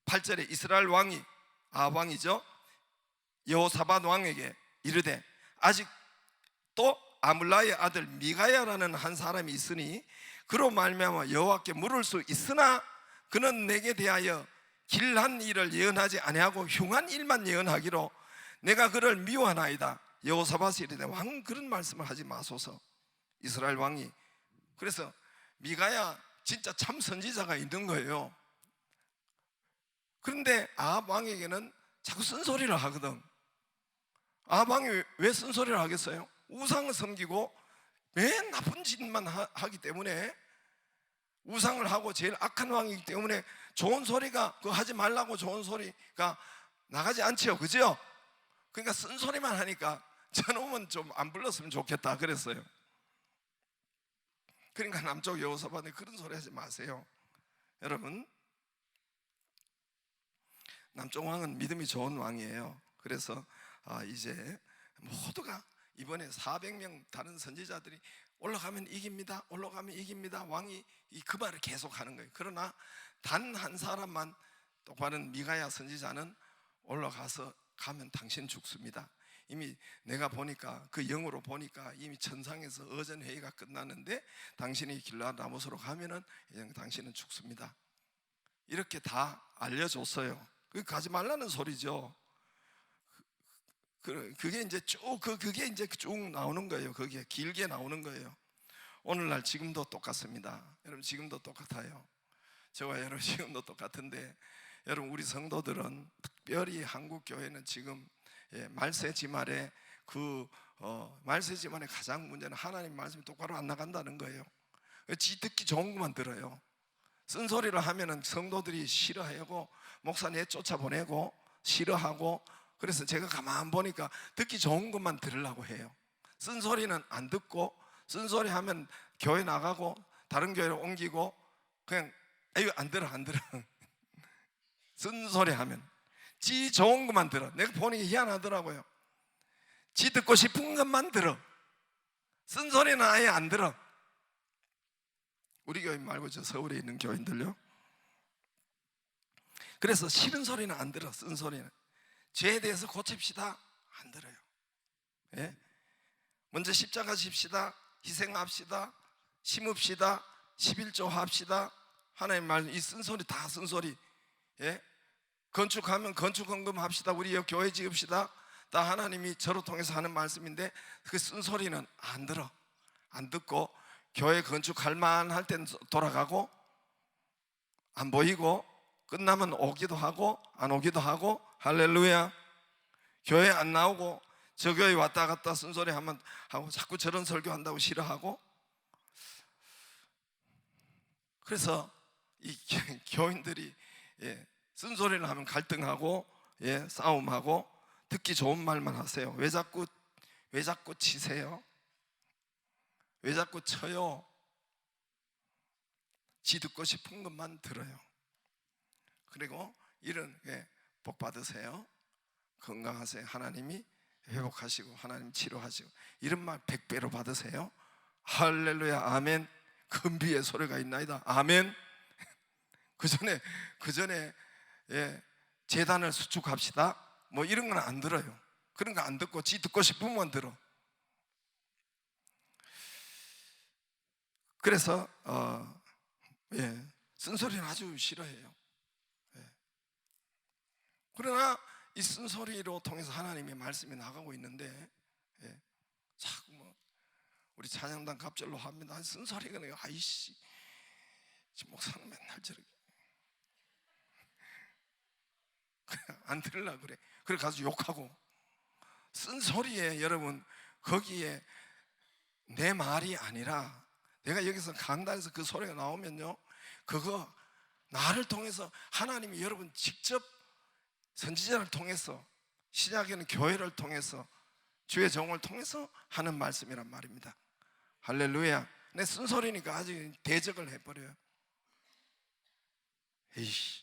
8절에 이스라엘 왕이, 아합 왕이죠, 여호사밧 왕에게 이르되 아직 또 아물라의 아들 미가야라는 한 사람이 있으니 그로 말미암아 여호와께 물을 수 있으나 그는 내게 대하여 길한 일을 예언하지 아니하고 흉한 일만 예언하기로 내가 그를 미워하나이다. 여호사밧이 이르되 왕은 그런 말씀을 하지 마소서. 이스라엘 왕이. 그래서 미가야 진짜 참 선지자가 있는 거예요. 그런데 아합 왕에게는 자꾸 쓴소리를 하거든. 아합 왕이 왜 쓴소리를 하겠어요? 우상을 섬기고 맨 나쁜 짓만 하기 때문에, 우상을 하고 제일 악한 왕이기 때문에 좋은 소리가, 그거 하지 말라고 좋은 소리가 나가지 않지요. 그죠? 그러니까 쓴소리만 하니까 저놈은 좀 안 불렀으면 좋겠다 그랬어요. 그러니까 남쪽 여호사밧에 그런 소리 하지 마세요. 여러분, 남쪽 왕은 믿음이 좋은 왕이에요. 그래서 이제 모두가 이번에 400명 다른 선지자들이 올라가면 이깁니다, 올라가면 이깁니다. 왕이 그 말을 계속 하는 거예요. 그러나 단 한 사람만, 똑바로 미가야 선지자는 올라가서 가면 당신 죽습니다. 이미 내가 보니까, 그 영으로 보니까 이미 천상에서 어전회의가 끝났는데 당신이 길르앗 라못으로 가면은 당신은 죽습니다. 이렇게 다 알려줬어요. 그 가지 말라는 소리죠. 그게 이제 그게 이제 쭉 나오는 거예요. 그게 길게 나오는 거예요. 오늘날 지금도 똑같습니다. 여러분 지금도 똑같아요. 저와 여러분 지금도 똑같은데, 여러분 우리 성도들은 특별히 한국 교회는 지금 말세지말에 말세지말의 가장 문제는 하나님 말씀이 똑바로 안 나간다는 거예요. 지 듣기 좋은 것만 들어요. 쓴소리를 하면은 성도들이 싫어하고 목사 내쫓아보내고 싫어하고, 그래서 제가 가만 보니까 듣기 좋은 것만 들으려고 해요. 쓴소리는 안 듣고, 쓴소리 하면 교회 나가고 다른 교회로 옮기고 그냥 에이 안 들어 쓴소리 하면 지 좋은 것만 들어. 내가 보니까 희한하더라고요. 지 듣고 싶은 것만 들어. 쓴소리는 아예 안 들어. 우리 교회 말고 저 서울에 있는 교인들요. 그래서 싫은 소리는 안 들어. 쓴소리는 죄에 대해서 고칩시다 안 들어요. 예? 먼저 십자가 집시다, 희생합시다, 심읍시다, 11조 합시다. 하나님 말 이 쓴소리 다 쓴소리. 예? 건축하면 건축헌금 합시다. 우리 교회 지읍시다. 다 하나님이 저로 통해서 하는 말씀인데 그 쓴소리는 안 들어. 안 듣고 교회 건축할 만할 땐 돌아가고 안 보이고 끝나면 오기도 하고 안 오기도 하고. 할렐루야. 교회 안 나오고 저 교회 왔다 갔다 쓴소리 하면 하고 자꾸 저런 설교한다고 싫어하고. 그래서 이 교인들이 쓴소리를 하면 갈등하고 싸움하고 듣기 좋은 말만 하세요. 왜 자꾸 치세요? 왜 자꾸 쳐요? 지 듣고 싶은 것만 들어요. 그리고 이런 복 받으세요. 건강하세요. 하나님이 회복하시고 하나님 치료하시고 이런 말 100배로 받으세요. 할렐루야. 아멘. 금비의 소리가 있나이다. 아멘. 그 전에 재단을 수축합시다 뭐 이런 건 안 들어요. 그런 거 안 듣고 지 듣고 싶은 건 들어. 그래서 쓴소리는 아주 싫어해요. 그러나 이 쓴소리로 통해서 하나님의 말씀이 나가고 있는데 자꾸 뭐 우리 찬양단 갑절로 합니다. 쓴소리가 내가 아이씨 목사는 맨날 저렇게 안 들으려고 그래. 그래 가서 욕하고. 쓴소리에 여러분 거기에 내 말이 아니라 내가 여기서 강단에서 그 소리가 나오면요, 그거 나를 통해서 하나님이 여러분 직접 선지자를 통해서 시작에는 교회를 통해서 주의 종을 통해서 하는 말씀이란 말입니다. 할렐루야. 내 쓴소리니까 아주 대적을 해버려요. 에이씨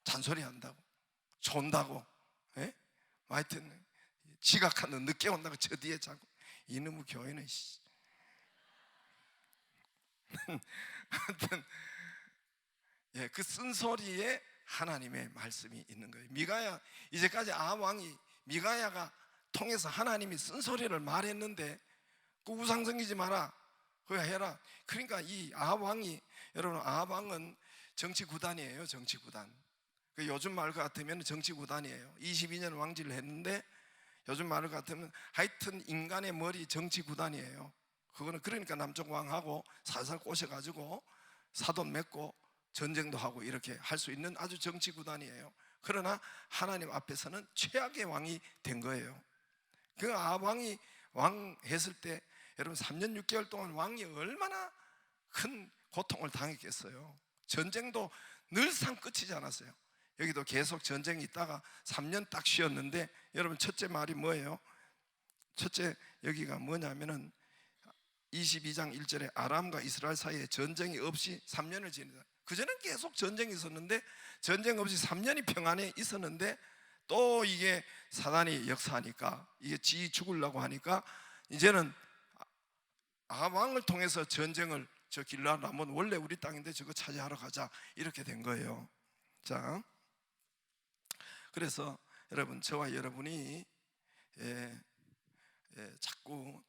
잔소리 한다고 존다고 하여튼 지각하는 늦게 온다고 저 뒤에 자고 이놈의 교회는 하여튼 그 쓴소리에 하나님의 말씀이 있는 거예요. 미가야 이제까지 아합 왕이 미가야가 통해서 하나님이 쓴소리를 말했는데 그 우상 섬기지 마라 그거 해라. 그러니까 이 아합 왕이 여러분 아합 왕은 정치 구단이에요. 정치 구단. 요즘 말 같으면 정치 구단이에요. 22년 왕지를 했는데 요즘 말 같으면 하여튼 인간의 머리 정치 구단이에요. 그거는 그러니까 남쪽 왕하고 살살 꼬셔가지고 사돈 맺고 전쟁도 하고 이렇게 할 수 있는 아주 정치 구단이에요. 그러나 하나님 앞에서는 최악의 왕이 된 거예요. 그 아합 왕이 왕 했을 때 여러분 3년 6개월 동안 왕이 얼마나 큰 고통을 당했겠어요. 전쟁도 늘상 끝이지 않았어요. 여기도 계속 전쟁이 있다가 3년 딱 쉬었는데 여러분 첫째 말이 뭐예요? 첫째 여기가 뭐냐면은 22장 1절에 아람과 이스라엘 사이에 전쟁이 없이 3년을 지내다. 그전엔 계속 전쟁이 있었는데 전쟁 없이 3년이 평안에 있었는데 또 이게 사단이 역사하니까 이게 지 죽으려고 하니까 이제는 아합 왕을 통해서 전쟁을 저 길르앗 라몬 원래 우리 땅인데 저거 차지하러 가자 이렇게 된 거예요. 자, 그래서 여러분 저와 여러분이 자꾸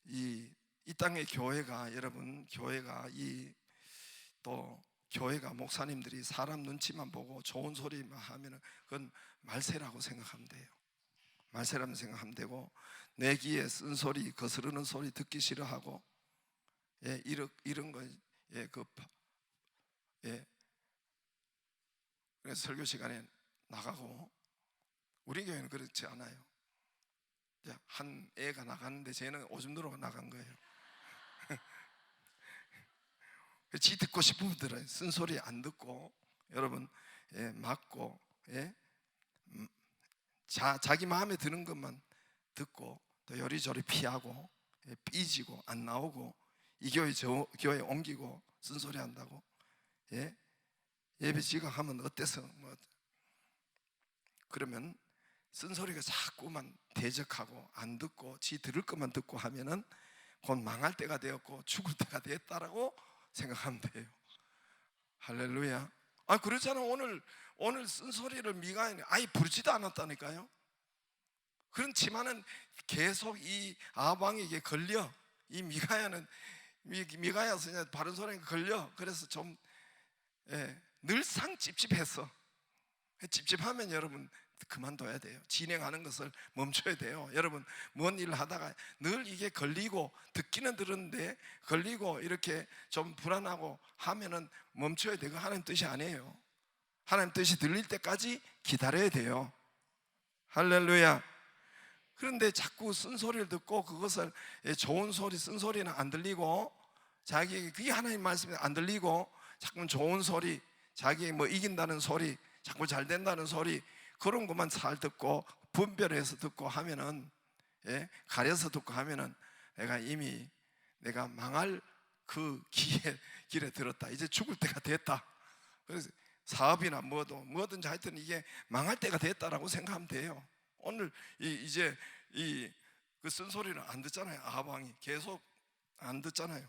이 땅의 교회가 여러분 교회가 또 교회가 목사님들이 사람 눈치만 보고 좋은 소리만 하면은 그건 말세라고 생각하면 돼요. 말세라면 생각하면 되고, 내 귀에 쓴소리, 거스르는 소리 듣기 싫어하고, 예, 이런 거, 예, 예, 그래서 설교 시간에 나가고. 우리 교회는 그렇지 않아요. 한 애가 나갔는데 쟤는 오줌 누러 나간 거예요. 지 듣고 싶으면 들어요. 쓴소리 안 듣고, 여러분, 예, 맞고, 예, 자기 마음에 드는 것만 듣고, 또 요리조리 피하고, 예, 삐지고 안 나오고, 이 교회 저 교회 옮기고 쓴소리 한다고, 예, 예배 지각하면 어때서 뭐 그러면 쓴소리가 자꾸만 대적하고 안 듣고 지 들을 것만 듣고 하면은 곧 망할 때가 되었고 죽을 때가 됐다라고 생각하면 돼요. 할렐루야. 아, 그렇잖아. 오늘 쓴소리를 미가야는 아예 부르지도 않았다니까요. 그렇지만은 계속 이 아방에게 걸려. 이 미가야는 미가야서 바른 소리에 걸려. 그래서 좀, 예, 늘상 찝찝했어. 찝찝하면 여러분 그만둬야 돼요. 진행하는 것을 멈춰야 돼요. 여러분, 뭔 일을 하다가 늘 이게 걸리고, 듣기는 들었는데 걸리고 이렇게 좀 불안하고 하면은 멈춰야 되고, 하나님 뜻이 아니에요. 하나님 뜻이 들릴 때까지 기다려야 돼요. 할렐루야. 그런데 자꾸 쓴소리를 듣고 그것을, 좋은 소리, 쓴소리는 안 들리고, 자기에게 그게 하나님 말씀이 안 들리고, 자꾸 좋은 소리, 자기 뭐 이긴다는 소리, 자꾸 잘 된다는 소리, 그런 것만 잘 듣고 분별해서 듣고 하면은, 예, 가려서 듣고 하면은 내가 망할 그 길에 들었다. 이제 죽을 때가 됐다. 그래서 사업이나 뭐든지 하여튼 이게 망할 때가 됐다라고 생각하면 돼요. 오늘 이제 그 쓴소리를 안 듣잖아요. 아방이 계속 안 듣잖아요.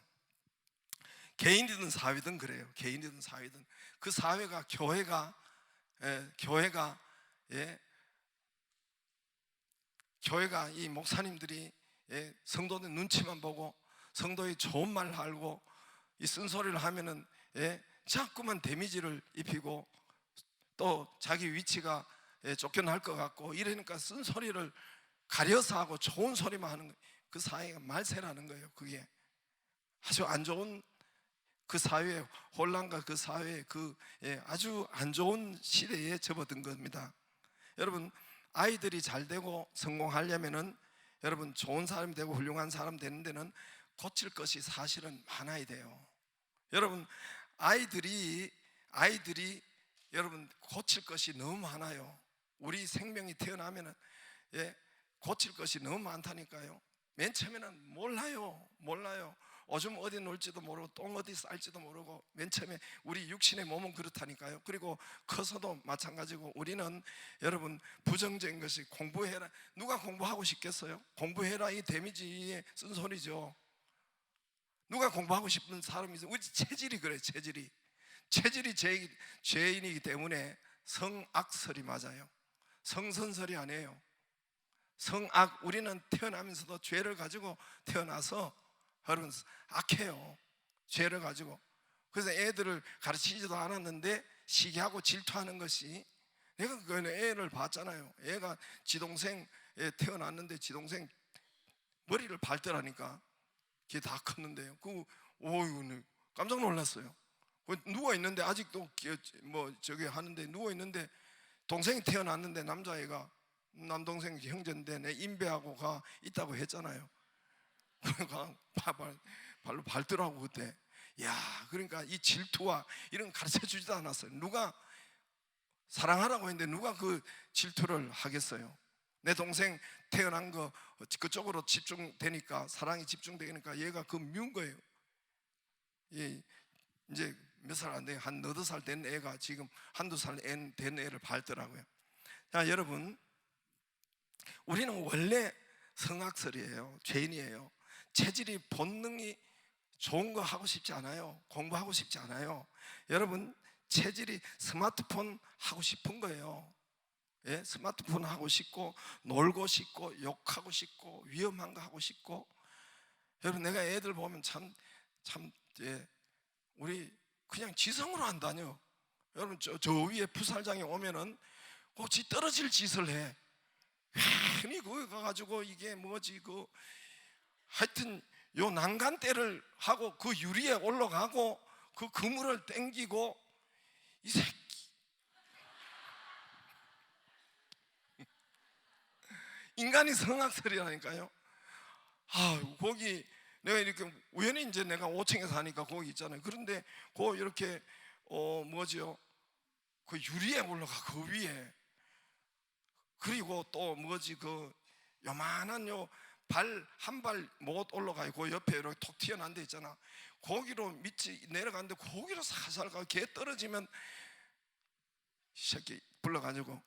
개인이든 사회든 그래요. 개인이든 사회든 그 사회가 교회가 이 목사님들이, 성도들 눈치만 보고 성도의 좋은 말 알고 이 쓴소리를 하면은, 자꾸만 데미지를 입히고 또 자기 위치가, 쫓겨날 것 같고 이러니까 쓴소리를 가려서 하고 좋은 소리만 하는 거예요. 그 사회가 말세라는 거예요. 그게 아주 안 좋은, 그 사회의 혼란과 그 사회의 아주 안 좋은 시대에 접어든 겁니다. 여러분, 아이들이 잘 되고 성공하려면은, 여러분, 좋은 사람이 되고 훌륭한 사람 되는 데는 고칠 것이 사실은 많아야 돼요. 여러분, 아이들이 여러분 고칠 것이 너무 많아요. 우리 생명이 태어나면은, 고칠 것이 너무 많다니까요. 맨 처음에는 몰라요. 오줌 어디 놓을지도 모르고 똥 어디 쌀지도 모르고, 맨 처음에 우리 육신의 몸은 그렇다니까요. 그리고 커서도 마찬가지고, 우리는 여러분 부정적인 것이 공부해라. 누가 공부하고 싶겠어요? 공부해라, 이 데미지의 쓴소리죠. 누가 공부하고 싶은 사람이 있어요? 우리 체질이 그래요. 체질이 죄인이기 때문에 성악설이 맞아요. 성선설이 아니에요. 성악, 우리는 태어나면서도 죄를 가지고 태어나서 여러분 악해요. 죄를 가지고. 그래서 애들을 가르치지도 않았는데 시기하고 질투하는 것이, 내가 그 애를 봤잖아요. 애가 지동생 태어났는데 지동생 머리를 밟더라니까. 걔 다 컸는데요. 오유, 깜짝 놀랐어요. 누워 있는데 아직도 저기 하는데 누워 있는데, 동생이 태어났는데 남자애가, 남동생 형제인데 내 인배하고 가 있다고 했잖아요. 그러니까 발로 밟더라고 그때. 야, 그러니까 이 질투와 이런 거 가르쳐 주지도 않았어요. 누가 사랑하라고 했는데 누가 그 질투를 하겠어요? 내 동생 태어난 거 그쪽으로 집중되니까, 사랑이 집중되니까 얘가 미운 거예요. 이제 몇 살 안 돼요. 한 너댓 살 된 애가 지금 한두 살 된 애를 밟더라고요. 자, 여러분, 우리는 원래 성악설이에요. 죄인이에요. 체질이, 본능이 좋은 거 하고 싶지 않아요. 공부하고 싶지 않아요. 여러분, 체질이 스마트폰 하고 싶은 거예요. 스마트폰 하고 싶고, 놀고 싶고, 욕하고 싶고, 위험한 거 하고 싶고. 여러분, 내가 애들 보면 참 우리 그냥 지성으로 안 다녀. 여러분, 저 위에 푸살장에 오면은 꼭 떨어질 짓을 해. 괜히 거기 가가지고 이게 뭐지 하여튼 요 난간대를 하고 그 유리에 올라가고 그 그물을 당기고, 이 새끼 인간이 성악설이라니까요. 거기 내가 이렇게 우연히 이제 내가 5층에 사니까 거기 있잖아요. 그런데 이렇게 그 유리에 올라가, 그 위에. 그리고 또 요만한 발 한 발 못 올라가요. 그 옆에 이렇게 톡 튀어나온 데 있잖아. 거기로 밑에 내려가는데 거기로 살살 가. 걔 떨어지면 이 새끼 불러가지고,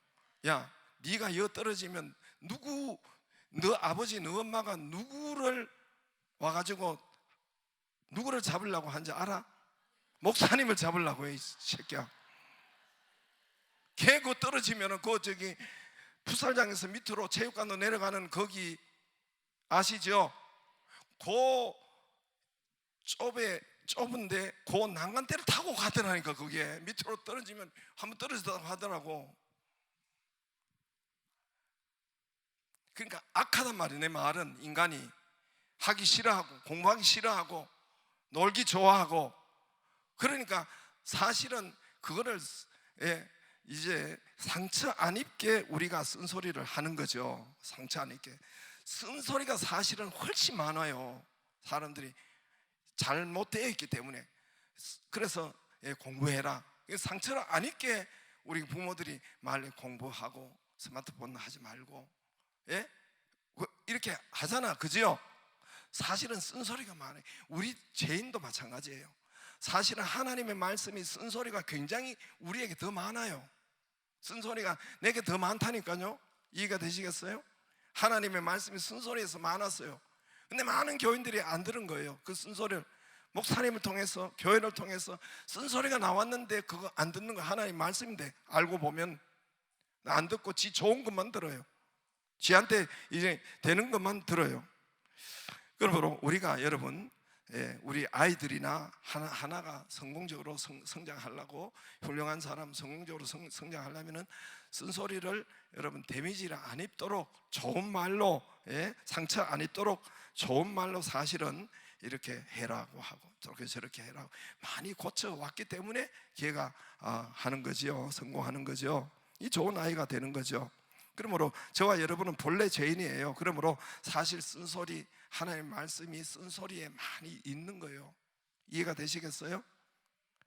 야, 네가 여 떨어지면 너 아버지 너 엄마가 누구를 와가지고 누구를 잡으려고 한지 알아? 목사님을 잡으려고 해, 이 새끼야. 걔 떨어지면은 풋살장에서 밑으로 체육관으로 내려가는 거기 아시죠? 좁은데 난간대를 타고 가더라니까. 그게 밑으로 떨어지면 한번 떨어지다고 하더라고. 그러니까 악하단 말이에요. 내 말은 인간이 하기 싫어하고 공부하기 싫어하고 놀기 좋아하고. 그러니까 사실은 그거를 이제 상처 안 입게 우리가 쓴소리를 하는 거죠. 상처 안 입게. 쓴소리가 사실은 훨씬 많아요. 사람들이 잘못되어 있기 때문에. 그래서 공부해라. 상처를 안 입게 우리 부모들이 말에 공부하고 스마트폰 하지 말고 이렇게 하잖아, 그죠? 사실은 쓴소리가 많아요. 우리 죄인도 마찬가지예요. 사실은 하나님의 말씀이 쓴소리가 굉장히 우리에게 더 많아요. 쓴소리가 내게 더 많다니까요. 이해가 되시겠어요? 하나님의 말씀이 쓴소리에서 많았어요. 근데 많은 교인들이 안 들은 거예요. 그 쓴소리를 목사님을 통해서, 교회를 통해서 쓴소리가 나왔는데 그거 안 듣는 거 하나님 말씀인데 알고 보면 안 듣고 지 좋은 것만 들어요. 지한테 이제 되는 것만 들어요. 그러므로 우리가 여러분, 우리 아이들이나 하나가 성공적으로 성장하려고, 훌륭한 사람 성공적으로 성장하려면은 쓴소리를 여러분 데미지를 안 입도록 좋은 말로, 상처 안 입도록 좋은 말로 사실은 이렇게 해라고 하고 저렇게 해라고 많이 고쳐왔기 때문에 걔가 하는 거지요. 성공하는 거죠. 이 좋은 아이가 되는 거죠. 그러므로 저와 여러분은 본래 죄인이에요. 그러므로 사실 쓴소리, 하나님의 말씀이 쓴소리에 많이 있는 거예요. 이해가 되시겠어요?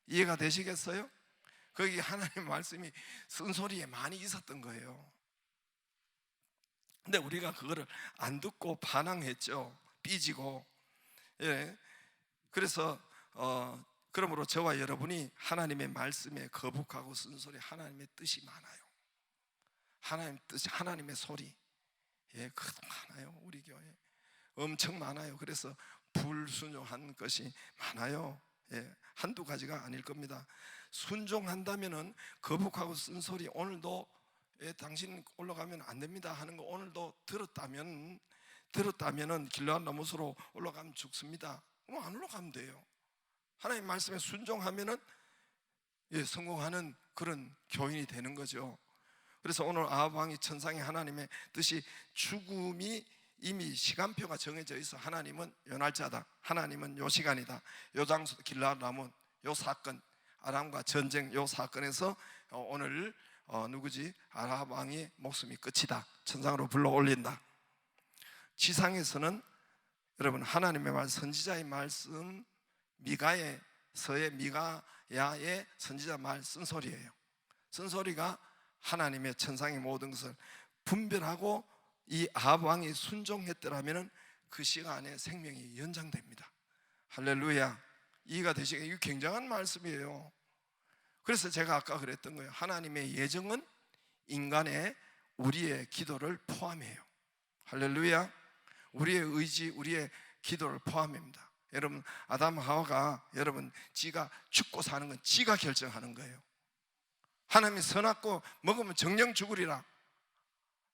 이해가 되시겠어요? 거기 하나님의 말씀이 쓴소리에 많이 있었던 거예요. 근데 우리가 그거를 안 듣고 반항했죠. 삐지고. 그래서 그러므로 저와 여러분이 하나님의 말씀에 거북하고 쓴소리, 하나님의 뜻이 많아요. 하나님의 뜻이, 하나님의 소리, 그것도 많아요. 우리 교회 엄청 많아요. 그래서 불순종한 것이 많아요. 한두 가지가 아닐 겁니다. 순종한다면은 거북하고 쓴소리, 오늘도 당신 올라가면 안 됩니다 하는 거 오늘도 들었다면은 길르앗 나무수로 올라가면 죽습니다. 안 올라가면 돼요. 하나님 말씀에 순종하면은 성공하는 그런 교인이 되는 거죠. 그래서 오늘 아합 왕이 천상의 하나님의 뜻이, 죽음이 이미 시간표가 정해져 있어. 하나님은 요 날짜다, 하나님은 요 시간이다, 요 장소, 길르앗 나무, 요 사건, 아람과 전쟁, 요 사건에서 오늘 아합 왕의 목숨이 끝이다. 천상으로 불러 올린다. 지상에서는 여러분 하나님의 말, 선지자의 말씀, 미가야의 선지자 말 쓴소리예요. 쓴소리가 하나님의 천상의 모든 것을 분별하고 이 아합 왕이 순종했더라면 그 시간에 생명이 연장됩니다. 할렐루야. 이해가 되시겠어요? 이게 굉장한 말씀이에요. 그래서 제가 아까 그랬던 거예요. 하나님의 예정은 인간의, 우리의 기도를 포함해요. 할렐루야. 우리의 의지, 우리의 기도를 포함합니다. 여러분, 아담 하와가 여러분 지가 죽고 사는 건 지가 결정하는 거예요. 하나님이 선악과 먹으면 정령 죽으리라.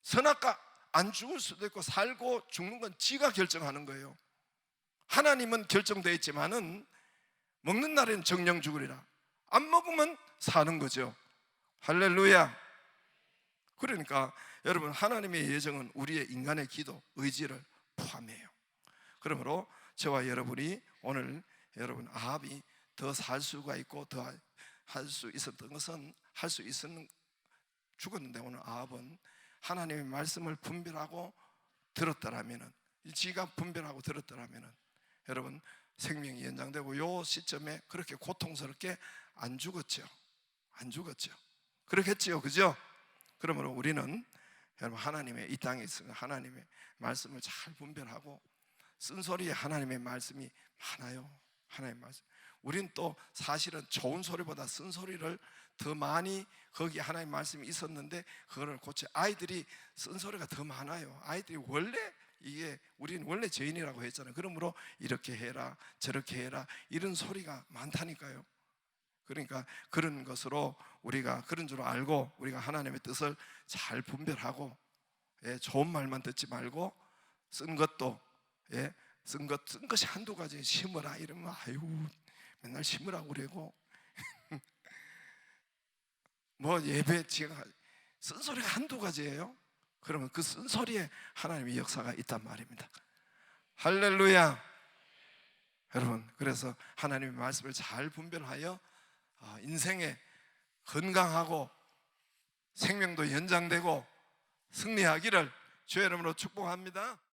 선악과 안 죽을 수도 있고 살고 죽는 건 지가 결정하는 거예요. 하나님은 결정되어 있지만은 먹는 날에는 정령 죽으리라. 안 먹으면 사는 거죠. 할렐루야. 그러니까 여러분, 하나님의 예정은 우리의 인간의 기도, 의지를 포함해요. 그러므로 저와 여러분이 오늘 여러분 아합이 더 살 수가 있고 더 할 수 있었던 것은 할 수 있었는 죽었는데, 오늘 아합은 하나님의 말씀을 분별하고 들었더라면은, 지가 분별하고 들었더라면은 여러분 생명이 연장되고 요 시점에 그렇게 고통스럽게 안 죽었죠. 안 죽었죠. 그렇겠지요, 그죠? 그러므로 우리는 여러분 하나님의 이 땅에 있으면 하나님의 말씀을 잘 분별하고, 쓴소리에 하나님의 말씀이 많아요. 하나님의 말씀. 우린 또 사실은 좋은 소리보다 쓴소리를 더 많이, 거기 하나님의 말씀이 있었는데 그거를 고쳐. 아이들이 쓴소리가 더 많아요. 아이들이 원래 이게, 우리는 원래 죄인이라고 했잖아요. 그러므로 이렇게 해라 저렇게 해라 이런 소리가 많다니까요. 그러니까 그런 것으로 우리가 그런 줄 알고 우리가 하나님의 뜻을 잘 분별하고, 좋은 말만 듣지 말고 쓴 것도, 쓴 것이 한두 가지 심으라 이러면 아유 맨날 심으라고 그러고 뭐 예배 제가 쓴소리가 한두 가지예요. 그러면 그 쓴소리에 하나님의 역사가 있단 말입니다. 할렐루야. 여러분, 그래서 하나님의 말씀을 잘 분별하여 인생에 건강하고 생명도 연장되고 승리하기를 주의 이름으로 축복합니다.